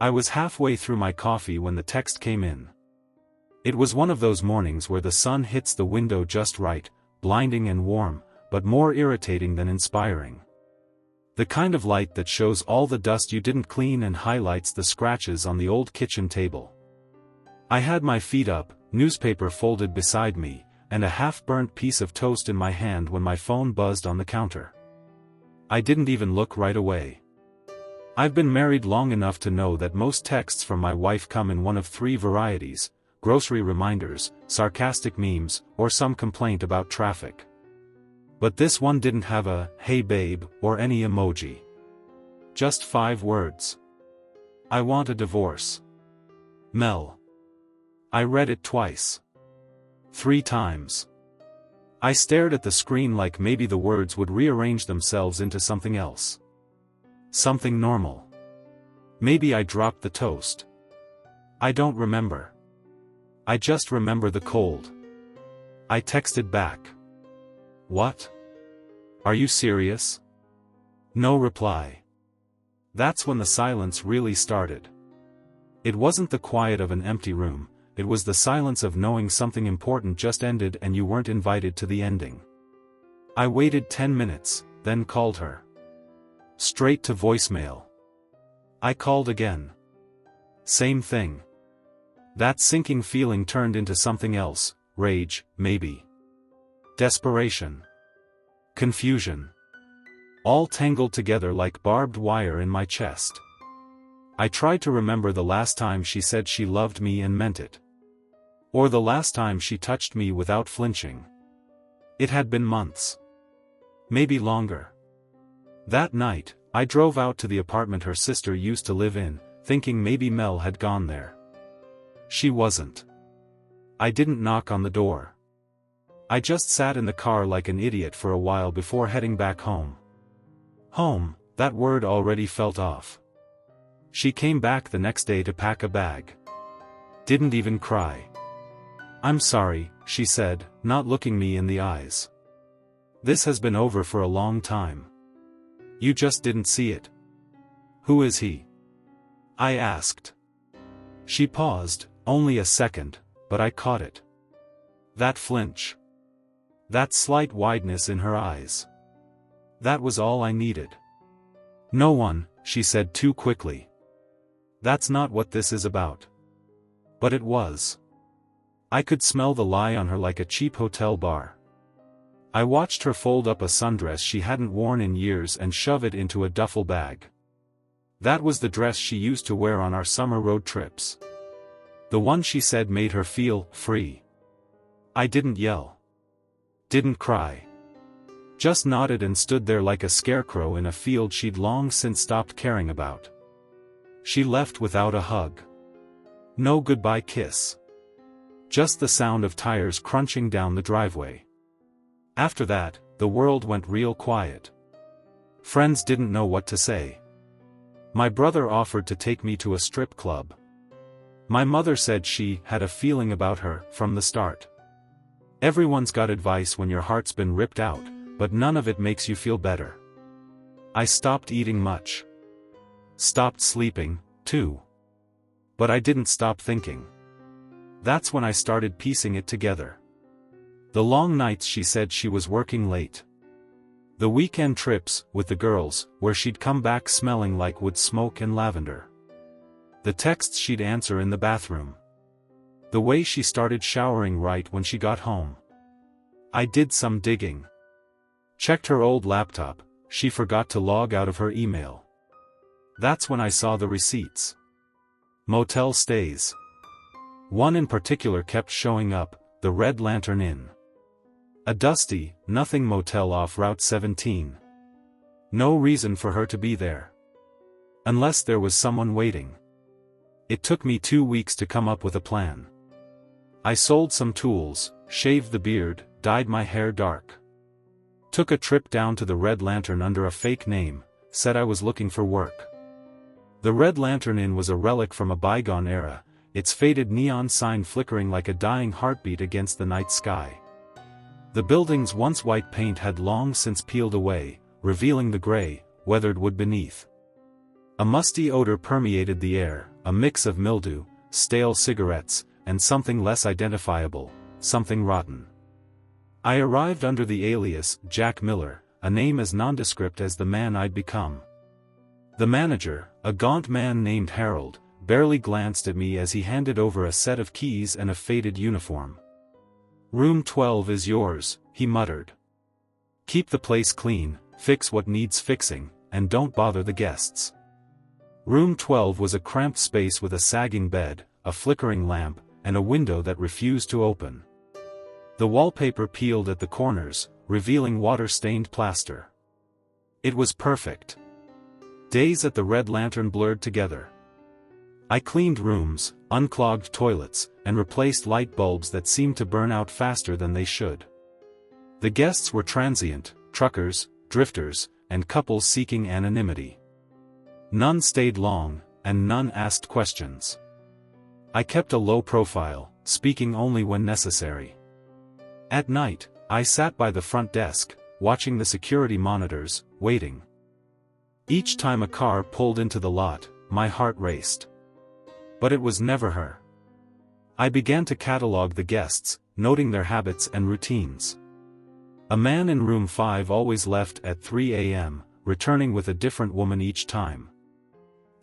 I was halfway through my coffee when the text came in. It was one of those mornings where the sun hits the window just right, blinding and warm, but more irritating than inspiring. The kind of light that shows all the dust you didn't clean and highlights the scratches on the old kitchen table. I had my feet up, newspaper folded beside me, and a half-burnt piece of toast in my hand when my phone buzzed on the counter. I didn't even look right away. I've been married long enough to know that most texts from my wife come in one of three varieties: grocery reminders, sarcastic memes, or some complaint about traffic. But this one didn't have a "hey babe" or any emoji. Just 5 words. I want a divorce. Mel. I read it twice. 3 times. I stared at the screen like maybe the words would rearrange themselves into something else. Something normal. Maybe I dropped the toast. I don't remember. I just remember the cold. I texted back. What? Are you serious? No reply. That's when the silence really started. It wasn't the quiet of an empty room, it was the silence of knowing something important just ended and you weren't invited to the ending. I waited 10 minutes, then called her. Straight to voicemail. I called again. Same thing. That sinking feeling turned into something else: rage, maybe. Desperation. Confusion. All tangled together like barbed wire in my chest. I tried to remember the last time she said she loved me and meant it. Or the last time she touched me without flinching. It had been months. Maybe longer. That night, I drove out to the apartment her sister used to live in, thinking maybe Mel had gone there. She wasn't. I didn't knock on the door. I just sat in the car like an idiot for a while before heading back home. Home, that word already felt off. She came back the next day to pack a bag. Didn't even cry. I'm sorry, she said, not looking me in the eyes. This has been over for a long time. You just didn't see it. Who is he? I asked. She paused, only a second, but I caught it. That flinch. That slight wideness in her eyes. That was all I needed. No one, she said too quickly. That's not what this is about. But it was. I could smell the lie on her like a cheap hotel bar. I watched her fold up a sundress she hadn't worn in years and shove it into a duffel bag. That was the dress she used to wear on our summer road trips. The one she said made her feel free. I didn't yell. Didn't cry. Just nodded and stood there like a scarecrow in a field she'd long since stopped caring about. She left without a hug. No goodbye kiss. Just the sound of tires crunching down the driveway. After that, the world went real quiet. Friends didn't know what to say. My brother offered to take me to a strip club. My mother said she had a feeling about her from the start. Everyone's got advice when your heart's been ripped out, but none of it makes you feel better. I stopped eating much. Stopped sleeping, too. But I didn't stop thinking. That's when I started piecing it together. The long nights she said she was working late. The weekend trips, with the girls, where she'd come back smelling like wood smoke and lavender. The texts she'd answer in the bathroom. The way she started showering right when she got home. I did some digging. Checked her old laptop, she forgot to log out of her email. That's when I saw the receipts. Motel stays. One in particular kept showing up, the Red Lantern Inn. A dusty, nothing motel off Route 17. No reason for her to be there. Unless there was someone waiting. It took me 2 weeks to come up with a plan. I sold some tools, shaved the beard, dyed my hair dark. Took a trip down to the Red Lantern under a fake name, said I was looking for work. The Red Lantern Inn was a relic from a bygone era, its faded neon sign flickering like a dying heartbeat against the night sky. The building's once white paint had long since peeled away, revealing the gray, weathered wood beneath. A musty odor permeated the air, a mix of mildew, stale cigarettes, and something less identifiable, something rotten. I arrived under the alias Jack Miller, a name as nondescript as the man I'd become. The manager, a gaunt man named Harold, barely glanced at me as he handed over a set of keys and a faded uniform. "Room 12 is yours," he muttered. "Keep the place clean, fix what needs fixing, and don't bother the guests." Room 12 was a cramped space with a sagging bed, a flickering lamp, and a window that refused to open. The wallpaper peeled at the corners, revealing water-stained plaster. It was perfect. Days at the Red Lantern blurred together. I cleaned rooms, unclogged toilets, and replaced light bulbs that seemed to burn out faster than they should. The guests were transient, truckers, drifters, and couples seeking anonymity. None stayed long, and none asked questions. I kept a low profile, speaking only when necessary. At night, I sat by the front desk, watching the security monitors, waiting. Each time a car pulled into the lot, my heart raced. But it was never her. I began to catalog the guests, noting their habits and routines. A man in room 5 always left at 3 a.m., returning with a different woman each time.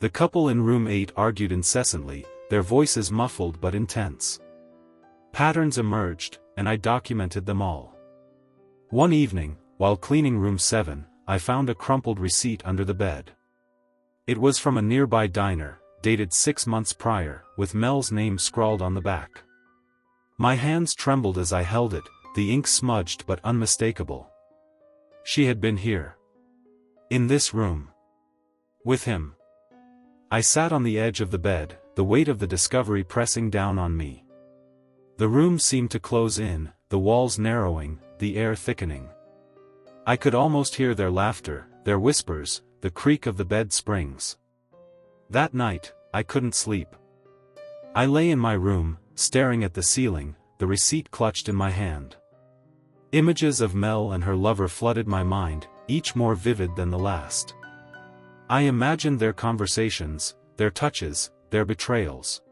The couple in room 8 argued incessantly, their voices muffled but intense. Patterns emerged, and I documented them all. One evening, while cleaning room 7, I found a crumpled receipt under the bed. It was from a nearby diner, dated 6 months prior, with Mel's name scrawled on the back. My hands trembled as I held it, the ink smudged but unmistakable. She had been here. In this room. With him. I sat on the edge of the bed, the weight of the discovery pressing down on me. The room seemed to close in, the walls narrowing, the air thickening. I could almost hear their laughter, their whispers, the creak of the bed springs. That night, I couldn't sleep. I lay in my room, staring at the ceiling, the receipt clutched in my hand. Images of Mel and her lover flooded my mind, each more vivid than the last. I imagined their conversations, their touches, their betrayals.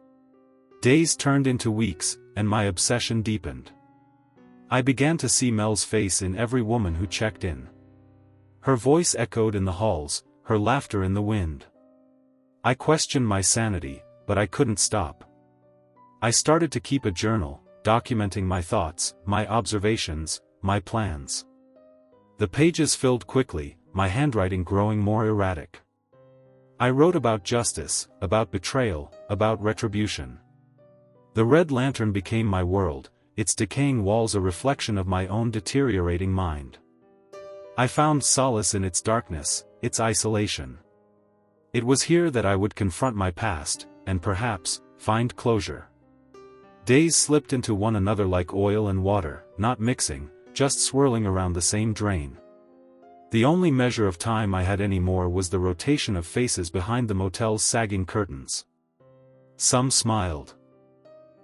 Days turned into weeks, and my obsession deepened. I began to see Mel's face in every woman who checked in. Her voice echoed in the halls, her laughter in the wind. I questioned my sanity, but I couldn't stop. I started to keep a journal, documenting my thoughts, my observations, my plans. The pages filled quickly, my handwriting growing more erratic. I wrote about justice, about betrayal, about retribution. The Red Lantern became my world, its decaying walls a reflection of my own deteriorating mind. I found solace in its darkness, its isolation. It was here that I would confront my past, and perhaps, find closure. Days slipped into one another like oil and water, not mixing, just swirling around the same drain. The only measure of time I had anymore was the rotation of faces behind the motel's sagging curtains. Some smiled.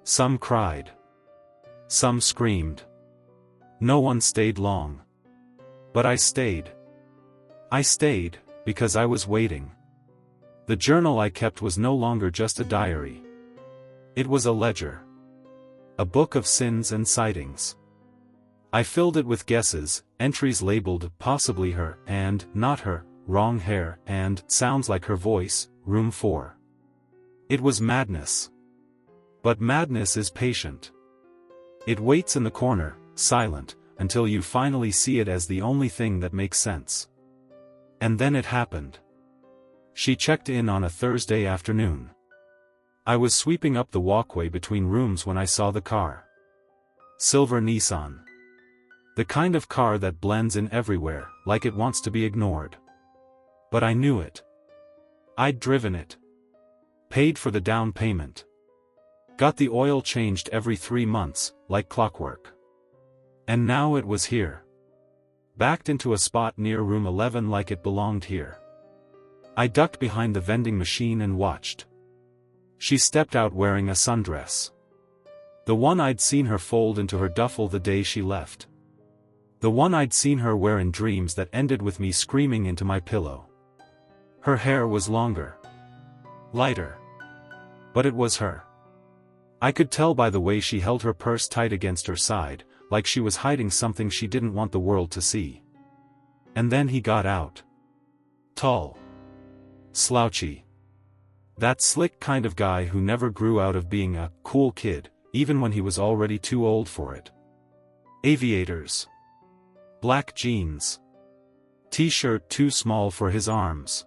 Some cried. Some screamed. No one stayed long. But I stayed. I stayed, because I was waiting. The journal I kept was no longer just a diary. It was a ledger. A book of sins and sightings. I filled it with guesses, entries labeled, possibly her, and, not her, wrong hair, and, sounds like her voice, room 4. It was madness. But madness is patient. It waits in the corner, silent, until you finally see it as the only thing that makes sense. And then it happened. She checked in on a Thursday afternoon. I was sweeping up the walkway between rooms when I saw the car. Silver Nissan. The kind of car that blends in everywhere, like it wants to be ignored. But I knew it. I'd driven it. Paid for the down payment. Got the oil changed every 3 months, like clockwork. And now it was here. Backed into a spot near room 11 like it belonged here. I ducked behind the vending machine and watched. She stepped out wearing a sundress. The one I'd seen her fold into her duffel the day she left. The one I'd seen her wear in dreams that ended with me screaming into my pillow. Her hair was longer. Lighter. But it was her. I could tell by the way she held her purse tight against her side, like she was hiding something she didn't want the world to see. And then he got out. Tall. Slouchy. That slick kind of guy who never grew out of being a cool kid, even when he was already too old for it. Aviators. Black jeans. T-shirt too small for his arms.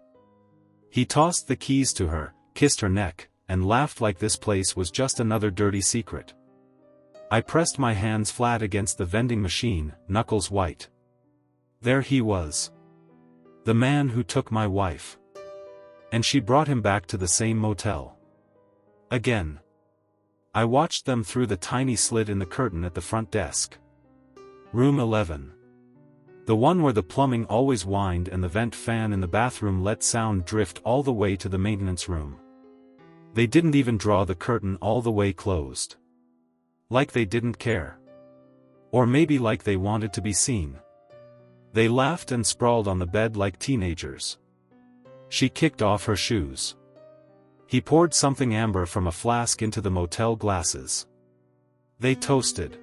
He tossed the keys to her, kissed her neck, and laughed like this place was just another dirty secret. I pressed my hands flat against the vending machine, knuckles white. There he was. The man who took my wife. And she brought him back to the same motel. Again. I watched them through the tiny slit in the curtain at the front desk. Room 11. The one where the plumbing always whined and the vent fan in the bathroom let sound drift all the way to the maintenance room. They didn't even draw the curtain all the way closed. Like they didn't care. Or maybe like they wanted to be seen. They laughed and sprawled on the bed like teenagers. She kicked off her shoes. He poured something amber from a flask into the motel glasses. They toasted.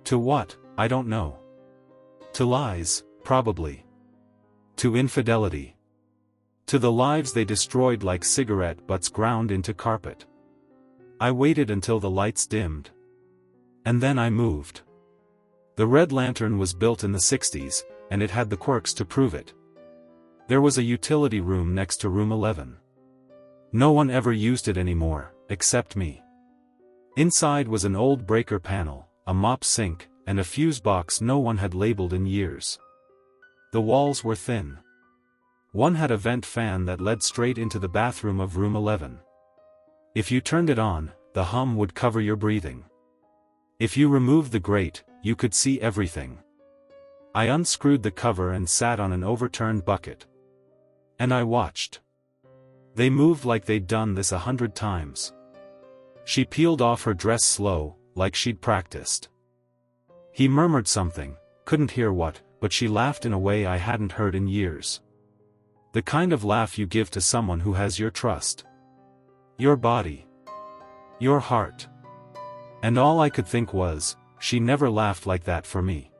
To what, I don't know. To lies, probably. To infidelity. To the lives they destroyed like cigarette butts ground into carpet. I waited until the lights dimmed. And then I moved. The Red Lantern was built in the 60s, and it had the quirks to prove it. There was a utility room next to room 11. No one ever used it anymore, except me. Inside was an old breaker panel, a mop sink, and a fuse box no one had labeled in years. The walls were thin. One had a vent fan that led straight into the bathroom of room 11. If you turned it on, the hum would cover your breathing. If you removed the grate, you could see everything. I unscrewed the cover and sat on an overturned bucket. And I watched. They moved like they'd done this 100 times. She peeled off her dress slow, like she'd practiced. He murmured something, couldn't hear what, but she laughed in a way I hadn't heard in years. The kind of laugh you give to someone who has your trust. Your body. Your heart. And all I could think was, she never laughed like that for me.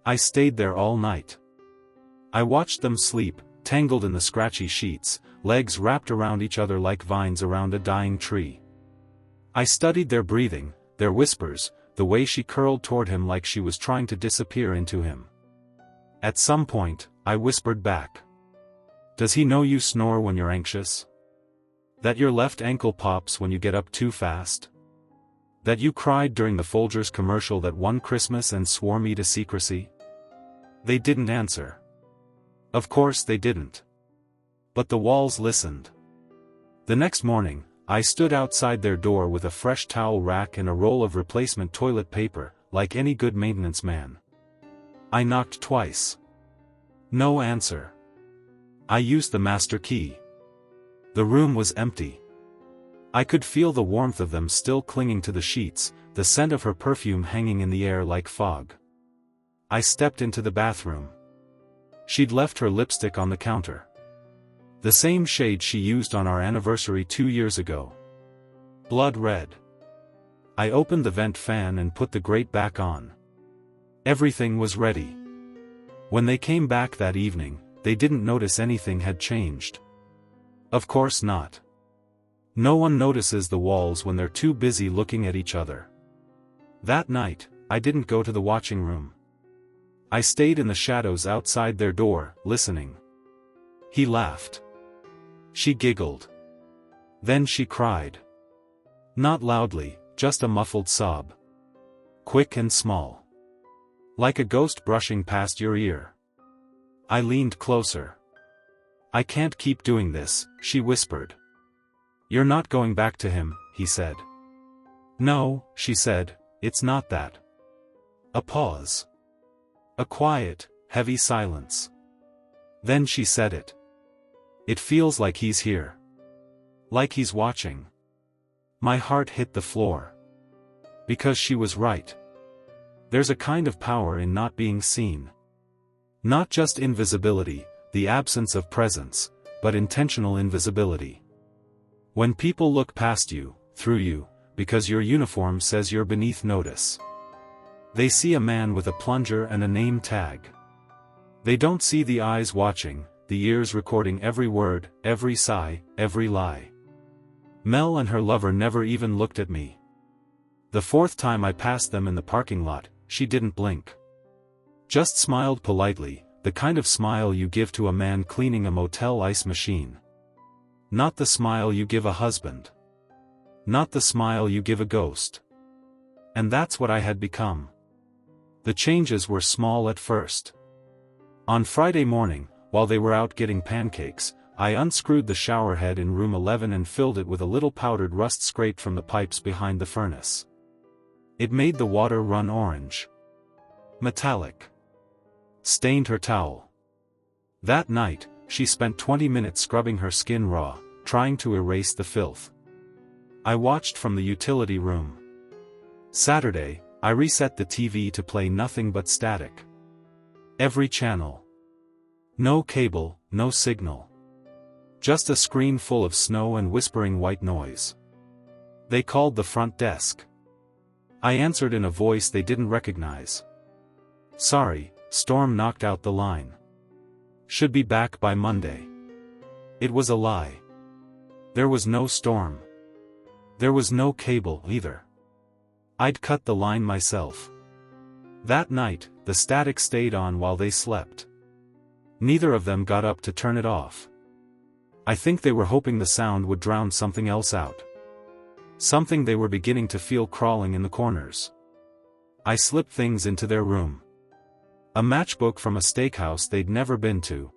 I stayed there all night. I watched them sleep, tangled in the scratchy sheets, legs wrapped around each other like vines around a dying tree. I studied their breathing, their whispers, the way she curled toward him like she was trying to disappear into him. At some point, I whispered back. Does he know you snore when you're anxious? That your left ankle pops when you get up too fast? That you cried during the Folgers commercial that one Christmas and swore me to secrecy? They didn't answer. Of course they didn't. But the walls listened. The next morning, I stood outside their door with a fresh towel rack and a roll of replacement toilet paper, like any good maintenance man. I knocked twice. No answer. I used the master key. The room was empty. I could feel the warmth of them still clinging to the sheets, the scent of her perfume hanging in the air like fog. I stepped into the bathroom. She'd left her lipstick on the counter. The same shade she used on our anniversary 2 years ago. Blood red. I opened the vent fan and put the grate back on. Everything was ready. When they came back that evening, they didn't notice anything had changed. Of course not. No one notices the walls when they're too busy looking at each other. That night, I didn't go to the watching room. I stayed in the shadows outside their door, listening. He laughed. She giggled. Then she cried. Not loudly, just a muffled sob. Quick and small. Like a ghost brushing past your ear. I leaned closer. I can't keep doing this, she whispered. You're not going back to him, he said. No, she said, it's not that. A pause. A quiet, heavy silence. Then she said it. It feels like he's here. Like he's watching. My heart hit the floor. Because she was right. There's a kind of power in not being seen. Not just invisibility, the absence of presence, but intentional invisibility. When people look past you, through you, because your uniform says you're beneath notice. They see a man with a plunger and a name tag. They don't see the eyes watching, the ears recording every word, every sigh, every lie. Mel and her lover never even looked at me. The fourth time I passed them in the parking lot, she didn't blink. Just smiled politely, the kind of smile you give to a man cleaning a motel ice machine. Not the smile you give a husband. Not the smile you give a ghost. And that's what I had become. The changes were small at first. On Friday morning, while they were out getting pancakes, I unscrewed the shower head in room 11 and filled it with a little powdered rust scraped from the pipes behind the furnace. It made the water run orange. Metallic. Stained her towel. That night, she spent 20 minutes scrubbing her skin raw, trying to erase the filth. I watched from the utility room. Saturday, I reset the TV to play nothing but static. Every channel. No cable, no signal. Just a screen full of snow and whispering white noise. They called the front desk. I answered in a voice they didn't recognize. Sorry, storm knocked out the line. Should be back by Monday. It was a lie. There was no storm. There was no cable either. I'd cut the line myself. That night, the static stayed on while they slept. Neither of them got up to turn it off. I think they were hoping the sound would drown something else out. Something they were beginning to feel crawling in the corners. I slipped things into their room. A matchbook from a steakhouse they'd never been to.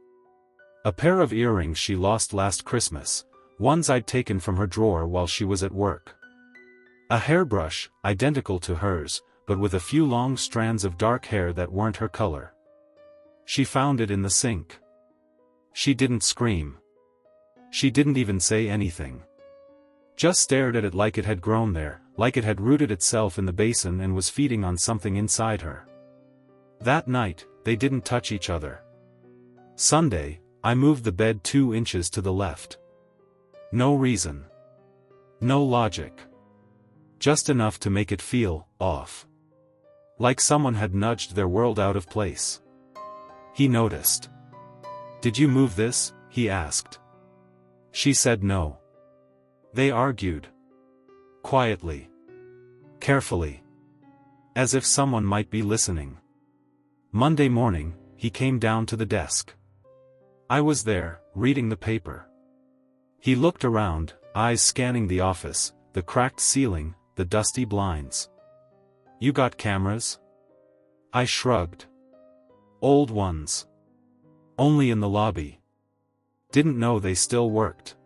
A pair of earrings she lost last Christmas, ones I'd taken from her drawer while she was at work. A hairbrush, identical to hers, but with a few long strands of dark hair that weren't her color. She found it in the sink. She didn't scream. She didn't even say anything. Just stared at it like it had grown there, like it had rooted itself in the basin and was feeding on something inside her. That night, they didn't touch each other. Sunday, I moved the bed 2 inches to the left. No reason. No logic. Just enough to make it feel off. Like someone had nudged their world out of place. He noticed. Did you move this? He asked. She said no. They argued. Quietly. Carefully. As if someone might be listening. Monday morning, he came down to the desk. I was there, reading the paper. He looked around, eyes scanning the office, the cracked ceiling, the dusty blinds. You got cameras? I shrugged. Old ones. Only in the lobby. Didn't know they still worked.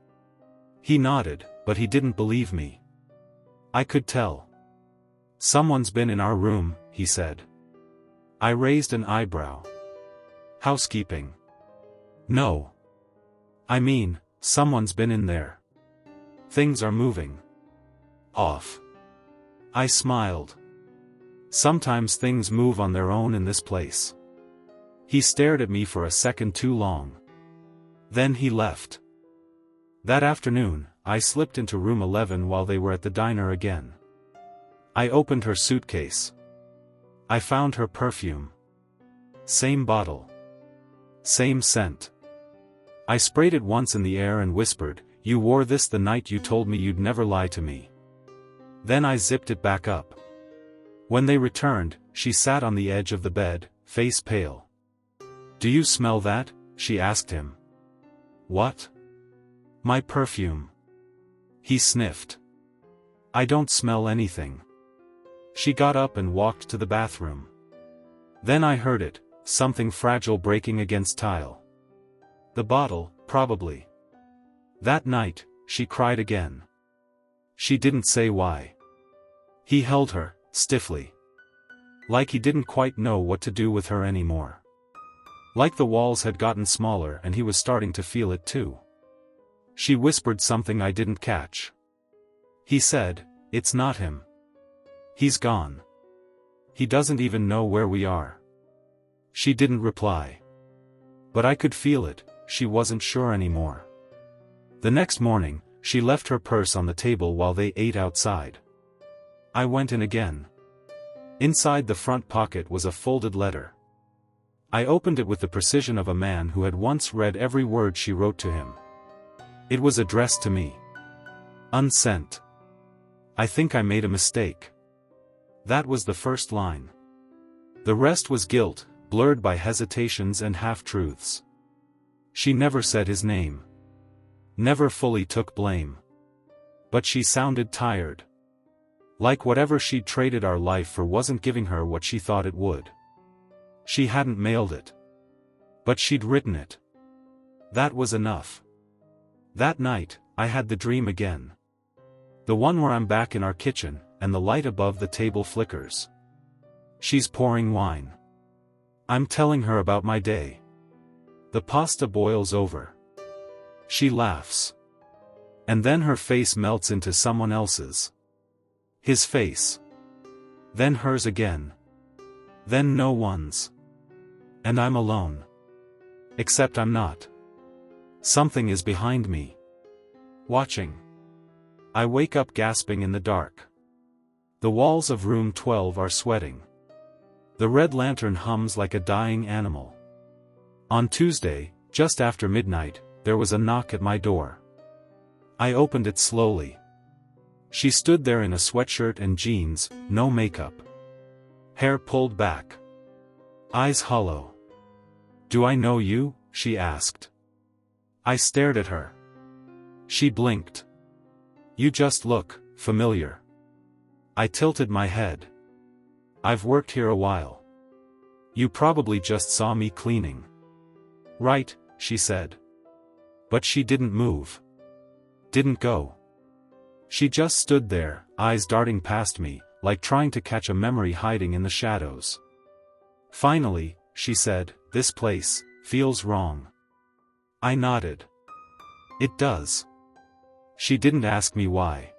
He nodded, but he didn't believe me. I could tell. Someone's been in our room, he said. I raised an eyebrow. Housekeeping. No. I mean, someone's been in there. Things are moving. Off. I smiled. Sometimes things move on their own in this place. He stared at me for a second too long. Then he left. That afternoon, I slipped into room 11 while they were at the diner again. I opened her suitcase. I found her perfume. Same bottle. Same scent. I sprayed it once in the air and whispered, "You wore this the night you told me you'd never lie to me." Then I zipped it back up. When they returned, she sat on the edge of the bed, face pale. "Do you smell that?" she asked him. "What?" "My perfume." He sniffed. "I don't smell anything." She got up and walked to the bathroom. Then I heard it, something fragile breaking against tile. The bottle, probably. That night, she cried again. She didn't say why. He held her, stiffly. Like he didn't quite know what to do with her anymore. Like the walls had gotten smaller and he was starting to feel it too. She whispered something I didn't catch. He said, "It's not him. He's gone. He doesn't even know where we are." She didn't reply. But I could feel it, she wasn't sure anymore. The next morning, she left her purse on the table while they ate outside. I went in again. Inside the front pocket was a folded letter. I opened it with the precision of a man who had once read every word she wrote to him. It was addressed to me. Unsent. I think I made a mistake. That was the first line. The rest was guilt, blurred by hesitations and half-truths. She never said his name. Never fully took blame. But she sounded tired. Like whatever she'd traded our life for wasn't giving her what she thought it would. She hadn't mailed it. But she'd written it. That was enough. That night, I had the dream again. The one where I'm back in our kitchen, and the light above the table flickers. She's pouring wine. I'm telling her about my day. The pasta boils over. She laughs. And then her face melts into someone else's. His face. Then hers again. Then no one's. And I'm alone. Except I'm not. Something is behind me. Watching. I wake up gasping in the dark. The walls of room 12 are sweating. The red lantern hums like a dying animal. On Tuesday, just after midnight, there was a knock at my door. I opened it slowly. She stood there in a sweatshirt and jeans, no makeup. Hair pulled back. Eyes hollow. "Do I know you?" she asked. I stared at her. She blinked. "You just look familiar." I tilted my head. "I've worked here a while. You probably just saw me cleaning." "Right," she said. But she didn't move. Didn't go. She just stood there, eyes darting past me, like trying to catch a memory hiding in the shadows. Finally, she said, "This place feels wrong." I nodded. "It does." She didn't ask me why.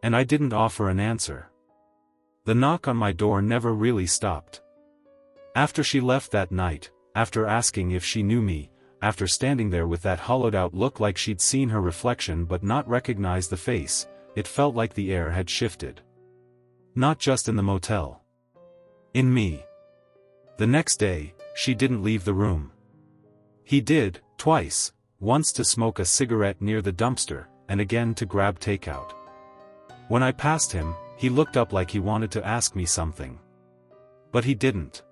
And I didn't offer an answer. The knock on my door never really stopped. After she left that night, after asking if she knew me, after standing there with that hollowed-out look like she'd seen her reflection but not recognized the face, it felt like the air had shifted. Not just in the motel. In me. The next day, she didn't leave the room. He did, twice, once to smoke a cigarette near the dumpster, and again to grab takeout. When I passed him, he looked up like he wanted to ask me something. But he didn't.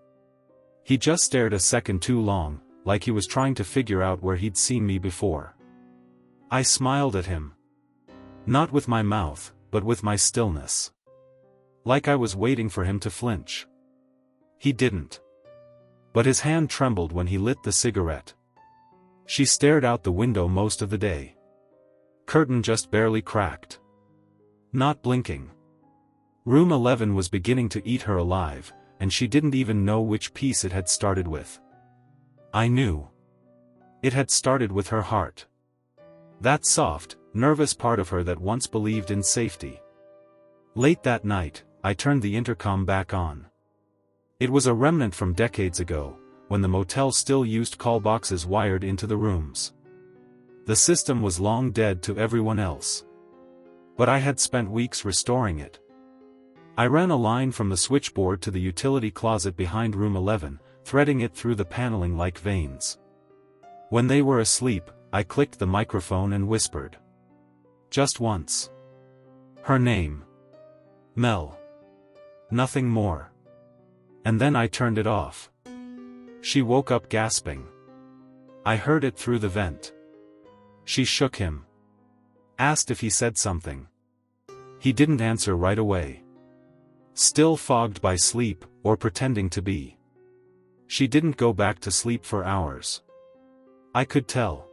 He just stared a second too long, like he was trying to figure out where he'd seen me before. I smiled at him. Not with my mouth, but with my stillness. Like I was waiting for him to flinch. He didn't. But his hand trembled when he lit the cigarette. She stared out the window most of the day. Curtain just barely cracked. Not blinking. Room 11 was beginning to eat her alive, and she didn't even know which piece it had started with. I knew. It had started with her heart. That soft, nervous part of her that once believed in safety. Late that night, I turned the intercom back on. It was a remnant from decades ago, when the motel still used call boxes wired into the rooms. The system was long dead to everyone else. But I had spent weeks restoring it. I ran a line from the switchboard to the utility closet behind room 11, threading it through the paneling like veins. When they were asleep, I clicked the microphone and whispered. Just once. Her name. Mel. Nothing more. And then I turned it off. She woke up gasping. I heard it through the vent. She shook him. Asked if he said something. He didn't answer right away. Still fogged by sleep, or pretending to be. She didn't go back to sleep for hours. I could tell.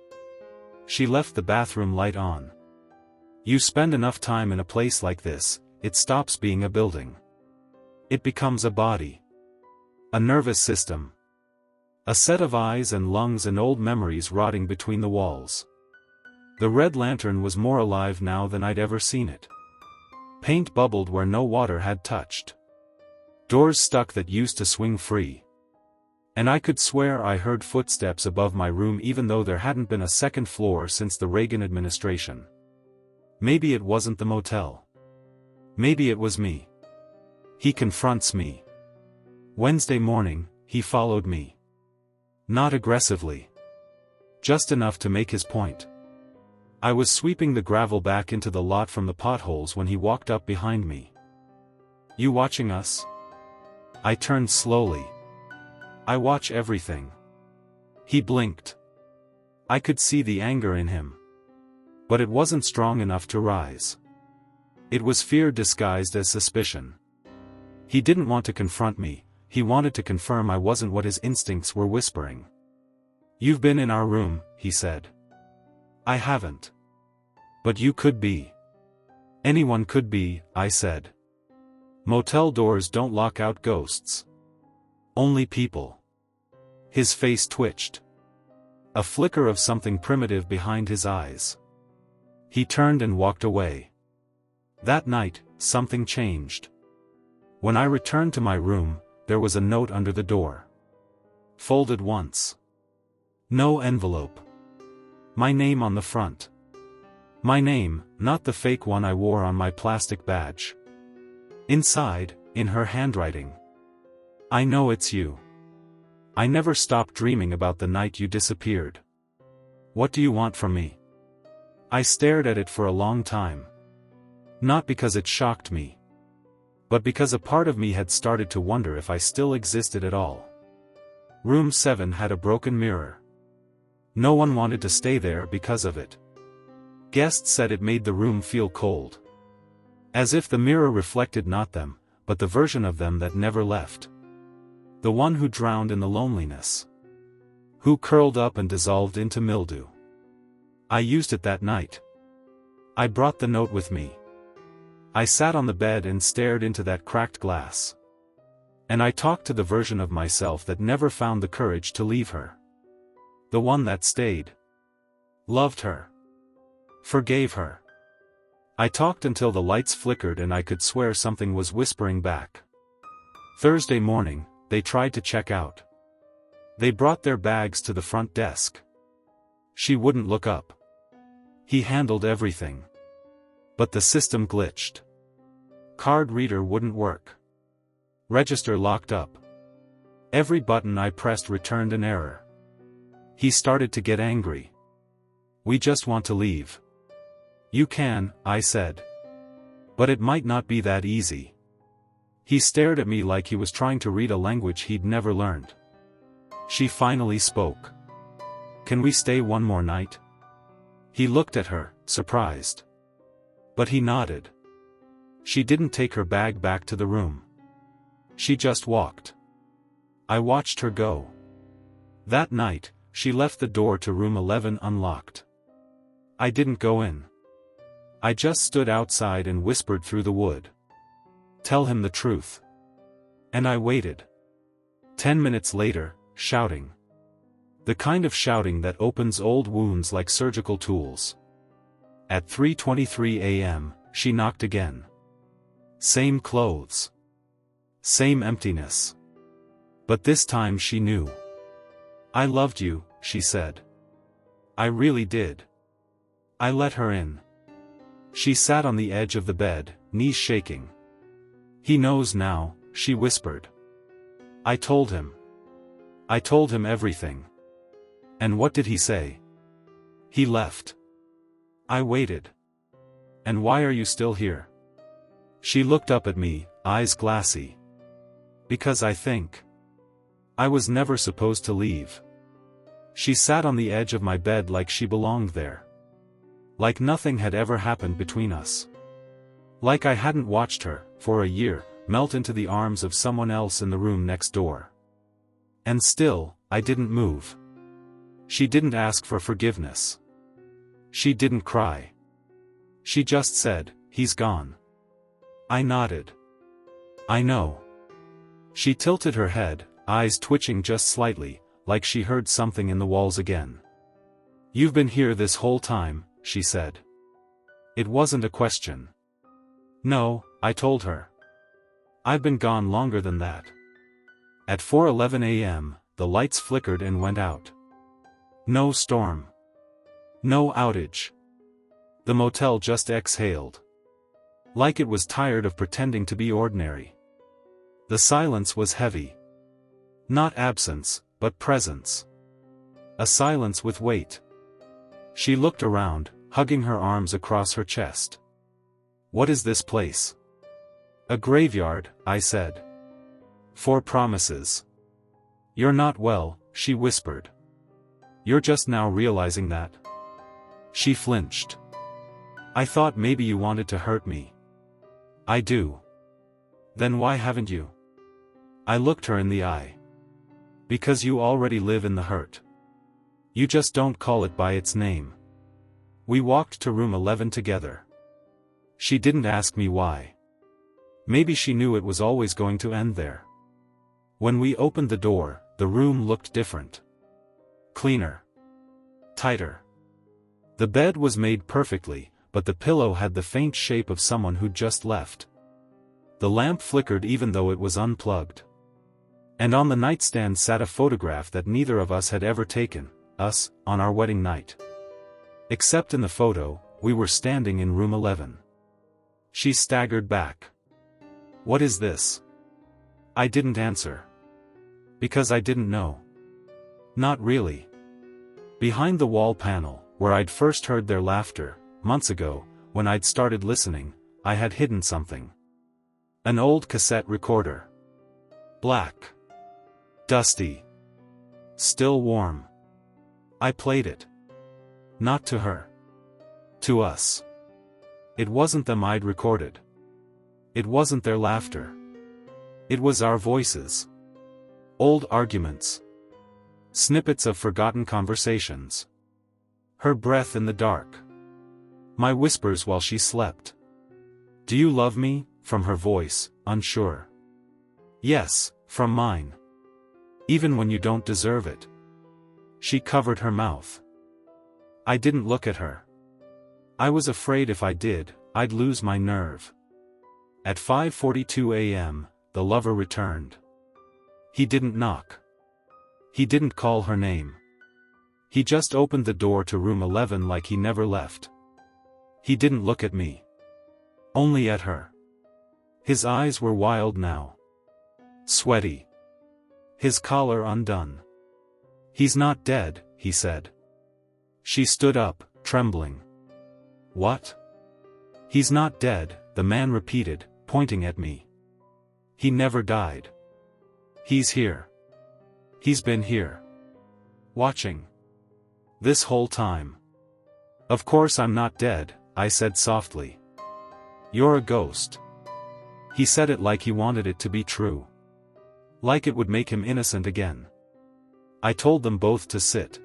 She left the bathroom light on. You spend enough time in a place like this, it stops being a building. It becomes a body. A nervous system. A set of eyes and lungs and old memories rotting between the walls. The red lantern was more alive now than I'd ever seen it. Paint bubbled where no water had touched. Doors stuck that used to swing free. And I could swear I heard footsteps above my room even though there hadn't been a second floor since the Reagan administration. Maybe it wasn't the motel. Maybe it was me. He confronts me. Wednesday morning, he followed me. Not aggressively. Just enough to make his point. I was sweeping the gravel back into the lot from the potholes when he walked up behind me. "You watching us?" I turned slowly. "I watch everything." He blinked. I could see the anger in him. But it wasn't strong enough to rise. It was fear disguised as suspicion. He didn't want to confront me, he wanted to confirm I wasn't what his instincts were whispering. "You've been in our room," he said. "I haven't." "But you could be." "Anyone could be," I said. "Motel doors don't lock out ghosts. Only people." His face twitched. A flicker of something primitive behind his eyes. He turned and walked away. That night, something changed. When I returned to my room, there was a note under the door. Folded once. No envelope. My name on the front. My name, not the fake one I wore on my plastic badge. Inside, in her handwriting. "I know it's you. I never stopped dreaming about the night you disappeared. What do you want from me?" I stared at it for a long time. Not because it shocked me. But because a part of me had started to wonder if I still existed at all. Room 7 had a broken mirror. No one wanted to stay there because of it. Guests said it made the room feel cold. As if the mirror reflected not them, but the version of them that never left. The one who drowned in the loneliness. Who curled up and dissolved into mildew. I used it that night. I brought the note with me. I sat on the bed and stared into that cracked glass. And I talked to the version of myself that never found the courage to leave her. The one that stayed. Loved her. Forgave her. I talked until the lights flickered and I could swear something was whispering back. Thursday morning, they tried to check out. They brought their bags to the front desk. She wouldn't look up. He handled everything. But the system glitched. Card reader wouldn't work. Register locked up. Every button I pressed returned an error. He started to get angry. "We just want to leave." "You can," I said. "But it might not be that easy." He stared at me like he was trying to read a language he'd never learned. She finally spoke. "Can we stay one more night?" He looked at her, surprised. But he nodded. She didn't take her bag back to the room. She just walked. I watched her go. That night, she left the door to room 11 unlocked. I didn't go in. I just stood outside and whispered through the wood. "Tell him the truth." And I waited. 10 minutes later, shouting. The kind of shouting that opens old wounds like surgical tools. At 3:23 a.m., she knocked again. Same clothes. Same emptiness. But this time she knew. "I loved you," she said. "I really did." I let her in. She sat on the edge of the bed, knees shaking. "He knows now," she whispered. I told him. I told him everything. And what did he say? He left. I waited. "And why are you still here?" She looked up at me, eyes glassy. "Because I think. I was never supposed to leave." She sat on the edge of my bed like she belonged there. Like nothing had ever happened between us. Like I hadn't watched her, for a year, melt into the arms of someone else in the room next door. And still, I didn't move. She didn't ask for forgiveness. She didn't cry. She just said, "He's gone." I nodded. "I know." She tilted her head, eyes twitching just slightly, like she heard something in the walls again. "You've been here this whole time," she said. It wasn't a question. "No," I told her. "I've been gone longer than that." At 4:11 a.m., the lights flickered and went out. No storm. No outage. The motel just exhaled. Like it was tired of pretending to be ordinary. The silence was heavy. Not absence, but presence. A silence with weight. She looked around, hugging her arms across her chest. What is this place? A graveyard, I said. 4 promises. You're not well, she whispered. You're just now realizing that? She flinched. I thought maybe you wanted to hurt me. I do. Then why haven't you? I looked her in the eye. Because you already live in the hurt. You just don't call it by its name. We walked to room 11 together. She didn't ask me why. Maybe she knew it was always going to end there. When we opened the door, the room looked different. Cleaner. Tighter. The bed was made perfectly, but the pillow had the faint shape of someone who'd just left. The lamp flickered even though it was unplugged. And on the nightstand sat a photograph that neither of us had ever taken, us, on our wedding night. Except in the photo, we were standing in room 11. She staggered back. What is this? I didn't answer. Because I didn't know. Not really. Behind the wall panel, where I'd first heard their laughter, months ago, when I'd started listening, I had hidden something. An old cassette recorder. Black. Dusty. Still warm. I played it. Not to her. To us. It wasn't them I'd recorded. It wasn't their laughter. It was our voices. Old arguments. Snippets of forgotten conversations. Her breath in the dark. My whispers while she slept. Do you love me? From her voice, unsure. Yes, from mine. Even when you don't deserve it. She covered her mouth. I didn't look at her. I was afraid if I did, I'd lose my nerve. At 5:42 a.m., the lover returned. He didn't knock. He didn't call her name. He just opened the door to room 11 like he never left. He didn't look at me. Only at her. His eyes were wild now. Sweaty. His collar undone. He's not dead, he said. She stood up, trembling. What? He's not dead, the man repeated, pointing at me. He never died. He's here. He's been here. Watching. This whole time. Of course I'm not dead, I said softly. You're a ghost. He said it like he wanted it to be true. Like it would make him innocent again. I told them both to sit.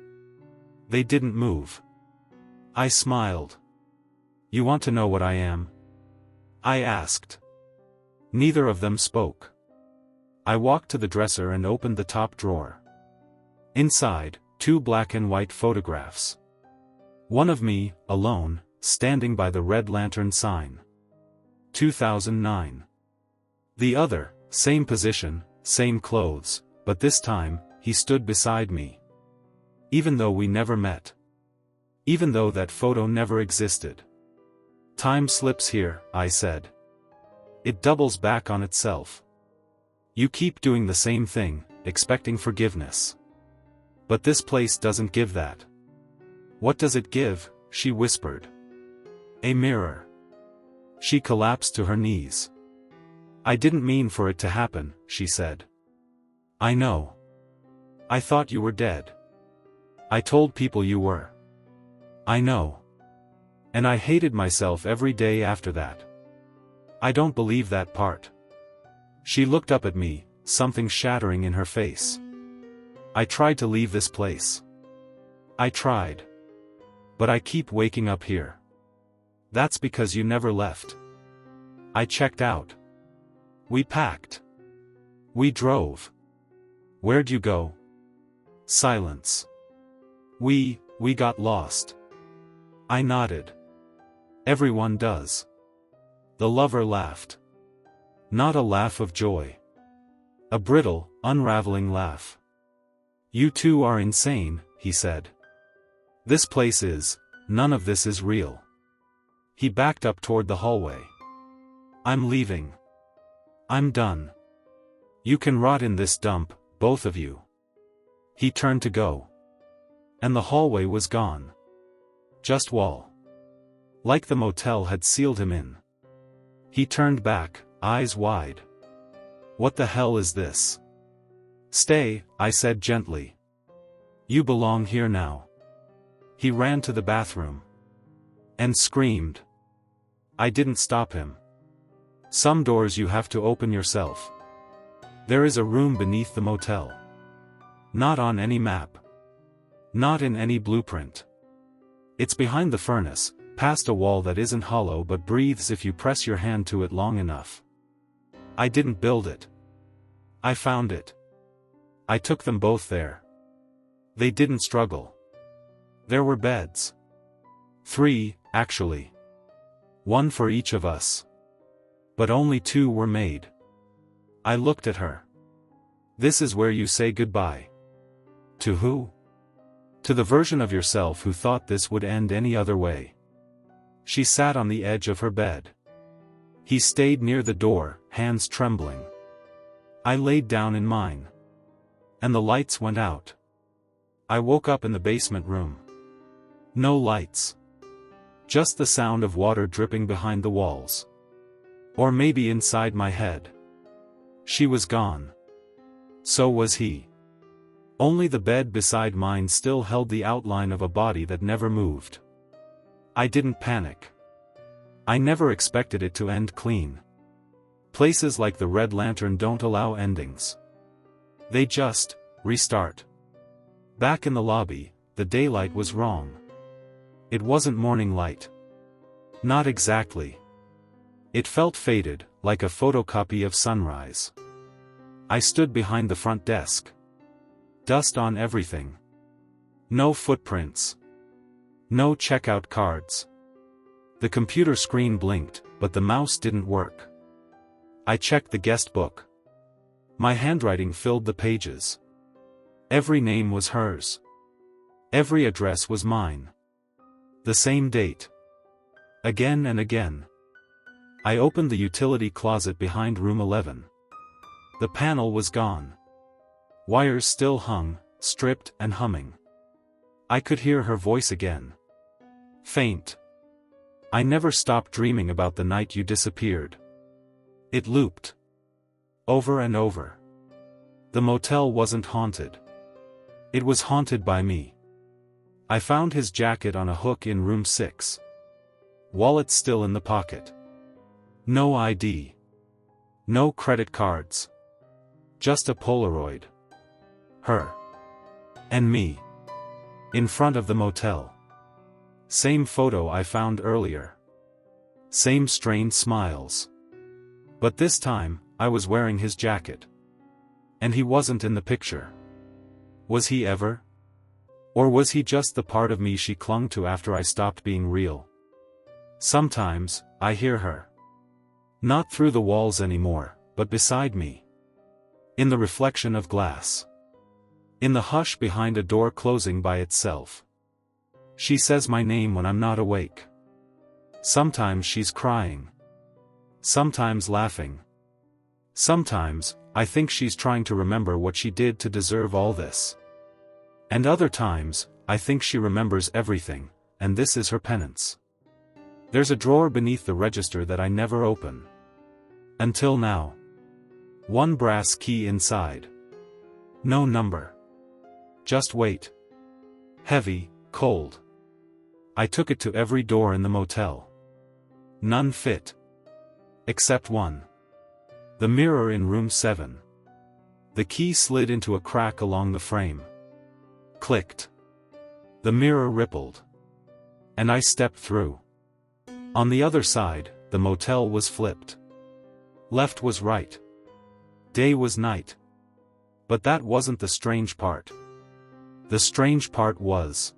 They didn't move. I smiled. You want to know what I am? I asked. Neither of them spoke. I walked to the dresser and opened the top drawer. Inside, 2 black and white photographs. One of me, alone, standing by the red lantern sign. 2009. The other, same position, same clothes, but this time, he stood beside me. Even though we never met. Even though that photo never existed. Time slips here, I said. It doubles back on itself. You keep doing the same thing, expecting forgiveness. But this place doesn't give that. What does it give? She whispered. A mirror. She collapsed to her knees. I didn't mean for it to happen, she said. I know. I thought you were dead. I told people you were. I know. And I hated myself every day after that. I don't believe that part. She looked up at me, something shattering in her face. I tried to leave this place. I tried. But I keep waking up here. That's because you never left. I checked out. We packed. We drove. Where'd you go? Silence. We got lost. I nodded. Everyone does. The lover laughed. Not a laugh of joy. A brittle, unraveling laugh. "You two are insane," he said. "This place is, none of this is real." He backed up toward the hallway. "I'm leaving. I'm done. You can rot in this dump, both of you." He turned to go. And the hallway was gone. Just wall. Like the motel had sealed him in. He turned back, eyes wide. "What the hell is this?" "Stay," I said gently. "You belong here now." He ran to the bathroom. And screamed. I didn't stop him. Some doors you have to open yourself. There is a room beneath the motel. Not on any map. Not in any blueprint. It's behind the furnace, past a wall that isn't hollow but breathes if you press your hand to it long enough. I didn't build it. I found it. I took them both there. They didn't struggle. There were beds. 3, actually. 1 for each of us. But only 2 were made. I looked at her. "This is where you say goodbye." To who? To the version of yourself who thought this would end any other way. She sat on the edge of her bed. He stayed near the door, hands trembling. I laid down in mine. And the lights went out. I woke up in the basement room. No lights. Just the sound of water dripping behind the walls. Or maybe inside my head. She was gone. So was he. Only the bed beside mine still held the outline of a body that never moved. I didn't panic. I never expected it to end clean. Places like the Red Lantern don't allow endings. They just restart. Back in the lobby, the daylight was wrong. It wasn't morning light. Not exactly. It felt faded, like a photocopy of sunrise. I stood behind the front desk. Dust on everything. No footprints. No checkout cards. The computer screen blinked, but the mouse didn't work. I checked the guest book. My handwriting filled the pages. Every name was hers. Every address was mine. The same date. Again and again. I opened the utility closet behind room 11. The panel was gone. Wires still hung, stripped and humming. I could hear her voice again. Faint. "I never stopped dreaming about the night you disappeared." It looped. Over and over. The motel wasn't haunted. It was haunted by me. I found his jacket on a hook in room 6. Wallet still in the pocket. No ID. No credit cards. Just a Polaroid. Her. And me. In front of the motel. Same photo I found earlier. Same strained smiles. But this time, I was wearing his jacket. And he wasn't in the picture. Was he ever? Or was he just the part of me she clung to after I stopped being real? Sometimes, I hear her. Not through the walls anymore, but beside me. In the reflection of glass. In the hush behind a door closing by itself. She says my name when I'm not awake. Sometimes she's crying. Sometimes laughing. Sometimes, I think she's trying to remember what she did to deserve all this. And other times, I think she remembers everything, and this is her penance. There's a drawer beneath the register that I never open. Until now. One brass key inside. No number. Just weight. Heavy, cold. I took it to every door in the motel. None fit. Except one. The mirror in room 7. The key slid into a crack along the frame. Clicked. The mirror rippled. And I stepped through. On the other side, the motel was flipped. Left was right. Day was night. But that wasn't the strange part. The strange part was.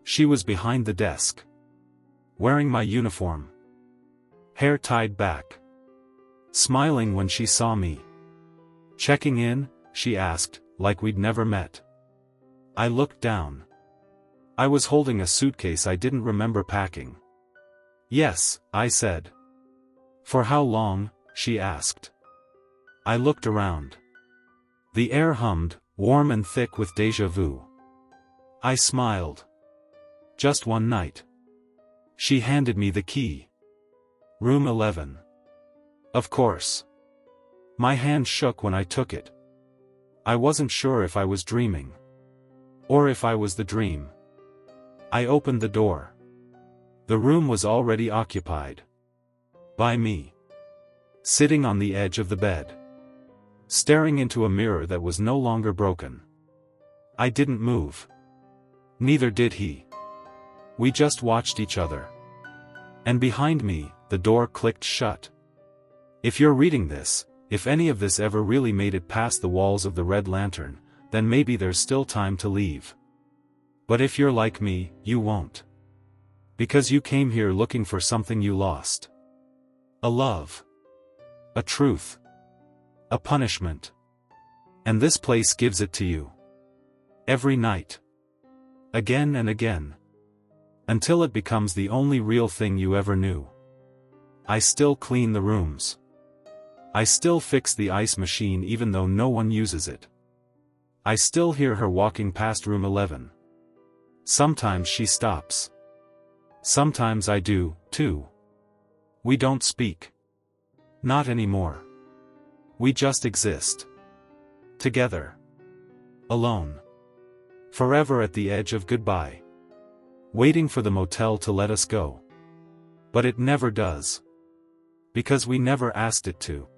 She was behind the desk. Wearing my uniform. Hair tied back. Smiling when she saw me. "Checking in?" she asked, like we'd never met. I looked down. I was holding a suitcase I didn't remember packing. Yes, I said. For how long? She asked. I looked around. The air hummed, warm and thick with déjà vu. I smiled. Just one night. She handed me the key. Room 11. Of course. My hand shook when I took it. I wasn't sure if I was dreaming. Or if I was the dream. I opened the door. The room was already occupied. By me. Sitting on the edge of the bed. Staring into a mirror that was no longer broken. I didn't move. Neither did he. We just watched each other. And behind me, the door clicked shut. If you're reading this, if any of this ever really made it past the walls of the Red Lantern, then maybe there's still time to leave. But if you're like me, you won't. Because you came here looking for something you lost. A love. A truth. A punishment. And this place gives it to you. Every night. Again and again. Until it becomes the only real thing you ever knew. I still clean the rooms. I still fix the ice machine even though no one uses it. I still hear her walking past room 11. Sometimes she stops. Sometimes I do, too. We don't speak. Not anymore. We just exist. Together. Alone. Forever at the edge of goodbye. Waiting for the motel to let us go. But it never does. Because we never asked it to.